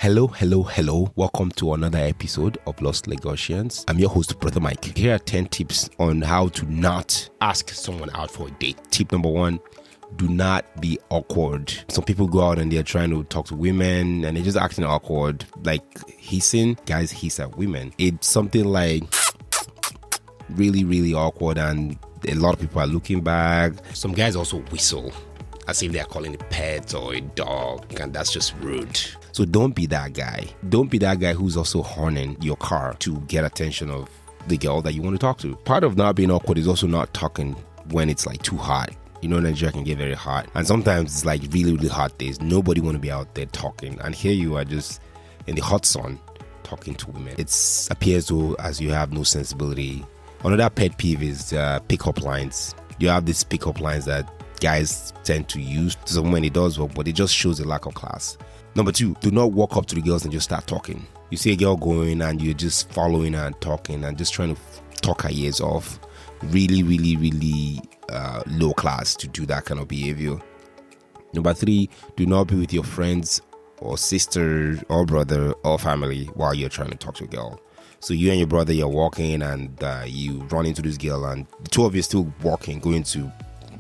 Hello. Welcome to another episode of Lost Lagosians. I'm your host, Brother Mike. Here are 10 tips on how to not ask someone out for a date. Tip number 1, do not be awkward. Some people go out and they're trying to talk to women and they're just acting awkward, like hissing. Guys hiss at women. It's something like really awkward, and a lot of people are looking back. Some guys also whistle as if they're calling a pet or a dog, and that's just rude. So don't be that guy. Don't be that guy who's also horning your car to get attention of the girl that you want to talk to. Part of not being awkward is also not talking when it's like too hot. You know, Nigeria can get very hot, and sometimes it's like really hot days. Nobody want to be out there talking, and here you are just in the hot sun talking to women. It appears though as you have no sensibility. Another pet peeve is pickup lines. You have these pickup lines that guys tend to use. So when it does work, but it just shows a lack of class. Number 2, do not walk up to the girls and just start talking. You see a girl going and you're just following her and talking and just trying to talk her ears off. Really low class to do that kind of behavior. Number 3, do not be with your friends or sister or brother or family while you're trying to talk to a girl. So you and your brother, you're walking and you run into this girl, and the two of you are still walking, going to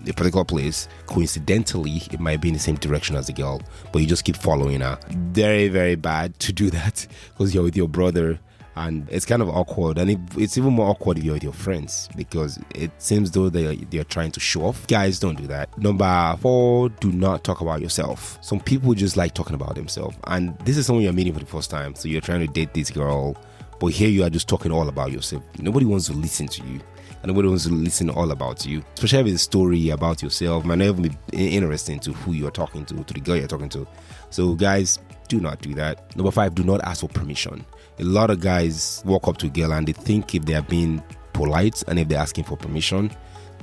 a particular place. Coincidentally, it might be in the same direction as the girl, but you just keep following her. Very bad to do that because you're with your brother, and it's kind of awkward. And it's even more awkward if you're with your friends, because it seems though they're trying to show off. Guys, don't do that. Number 4, do not talk about yourself. Some people just like talking about themselves, and this is someone you're meeting for the first time. So you're trying to date this girl, but here you are just talking all about yourself. Nobody wants to listen to you. And nobody wants to listen all about you. Especially if it's a story about yourself, might not even be interesting to who you're talking to the girl you're talking to. So guys, do not do that. Number 5, do not ask for permission. A lot of guys walk up to a girl and they think if they are being polite and if they're asking for permission,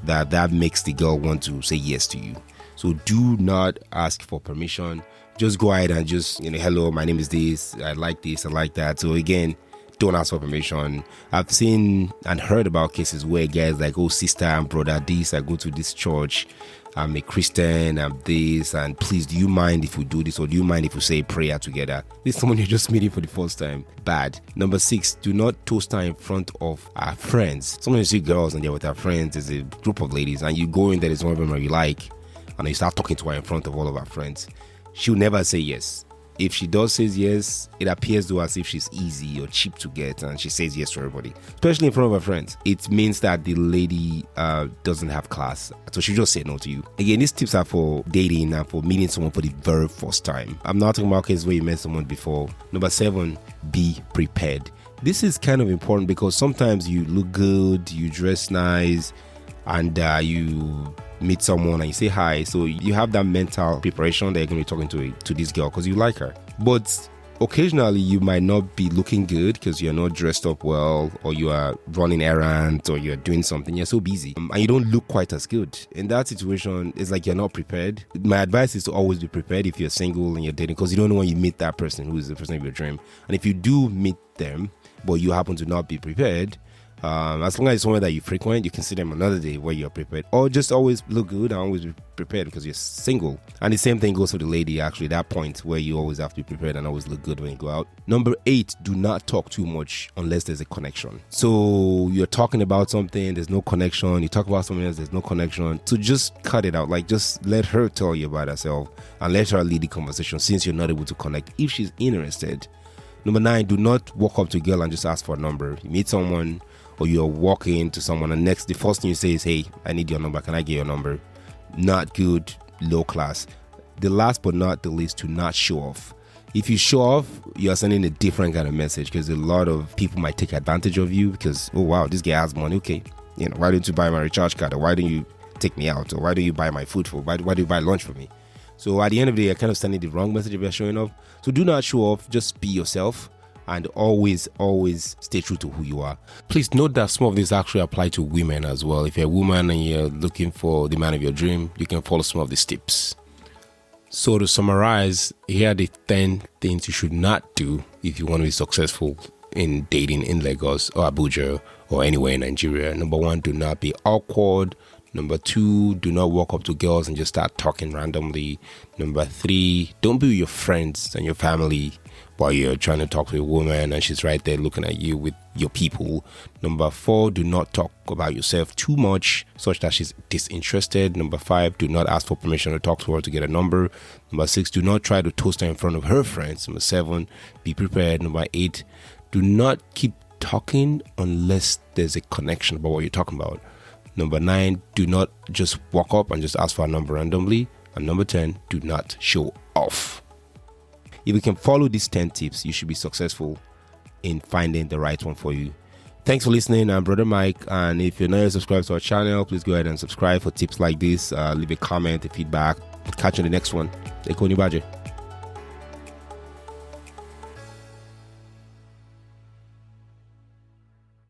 that makes the girl want to say yes to you. So do not ask for permission. Just go ahead and just, hello, my name is this, I like this, I like that. So again, don't ask for permission. I've seen and heard about cases where guys like, oh, sister and brother, I go to this church, I'm a Christian, I'm this, and please, do you mind if we do this, or do you mind if we say a prayer together? This is someone you're just meeting for the first time. Bad. Number 6, do not toast her in front of our friends. Sometimes you see girls and they're with her friends, there's a group of ladies, and you go in there, there's one of them that you like, and you start talking to her in front of all of her friends. She'll never say yes. If she does say yes, it appears though as if she's easy or cheap to get, and she says yes to everybody, especially in front of her friends. It means that the lady doesn't have class, so she just say no to you. Again, these tips are for dating and for meeting someone for the very first time. I'm not talking about cases where you met someone before. Number 7, be prepared. This is kind of important because sometimes you look good, you dress nice, and you meet someone and you say hi, so you have that mental preparation that you're going to be talking to this girl because you like her. But occasionally you might not be looking good because you're not dressed up well, or you are running errands, or you're doing something, you're so busy, and you don't look quite as good. In that situation, it's like you're not prepared. My advice is to always be prepared if you're single and you're dating, because you don't know when you meet that person who is the person of your dream. And if you do meet them but you happen to not be prepared, as long as it's somewhere that you frequent, you can see them another day where you're prepared. Or just always look good and always be prepared because you're single. And the same thing goes for the lady, actually, that point where you always have to be prepared and always look good when you go out. Number 8, do not talk too much unless there's a connection. So you're talking about something, there's no connection. You talk about something else, there's no connection. So just cut it out. Like, just let her tell you about herself and let her lead the conversation since you're not able to connect if she's interested. Number 9, do not walk up to a girl and just ask for a number. You meet someone, or you're walking to someone, and the first thing you say is, hey, I need your number, can I get your number? Not good, low class. The last but not the least, to not show off. If you show off, you're sending a different kind of message, because a lot of people might take advantage of you because, oh wow, this guy has money, okay, why don't you buy my recharge card, or why don't you take me out, or why don't you buy my food why do you buy lunch for me? So at the end of the day, you're kind of sending the wrong message if you're showing off. So do not show off, just be yourself. And always stay true to who you are. Please note that some of these actually apply to women as well. If you're a woman and you're looking for the man of your dream, you can follow some of these tips. So to summarize, here are the 10 things you should not do if you want to be successful in dating in Lagos or Abuja or anywhere in Nigeria. Number 1, do not be awkward. Number 2, do not walk up to girls and just start talking randomly. Number 3, don't be with your friends and your family while you're trying to talk to a woman and she's right there looking at you with your people. Number 4, do not talk about yourself too much such that she's disinterested. Number 5, do not ask for permission to talk to her to get a number. Number 6, do not try to toast her in front of her friends. Number 7, be prepared. Number 8, do not keep talking unless there's a connection about what you're talking about. Number 9, do not just walk up and just ask for a number randomly. And number 10, do not show off. If you can follow these 10 tips, you should be successful in finding the right one for you. Thanks for listening. I'm Brother Mike. And if you're not yet subscribed to our channel, please go ahead and subscribe for tips like this. Leave a comment, a feedback. Catch you on the next one. Take care.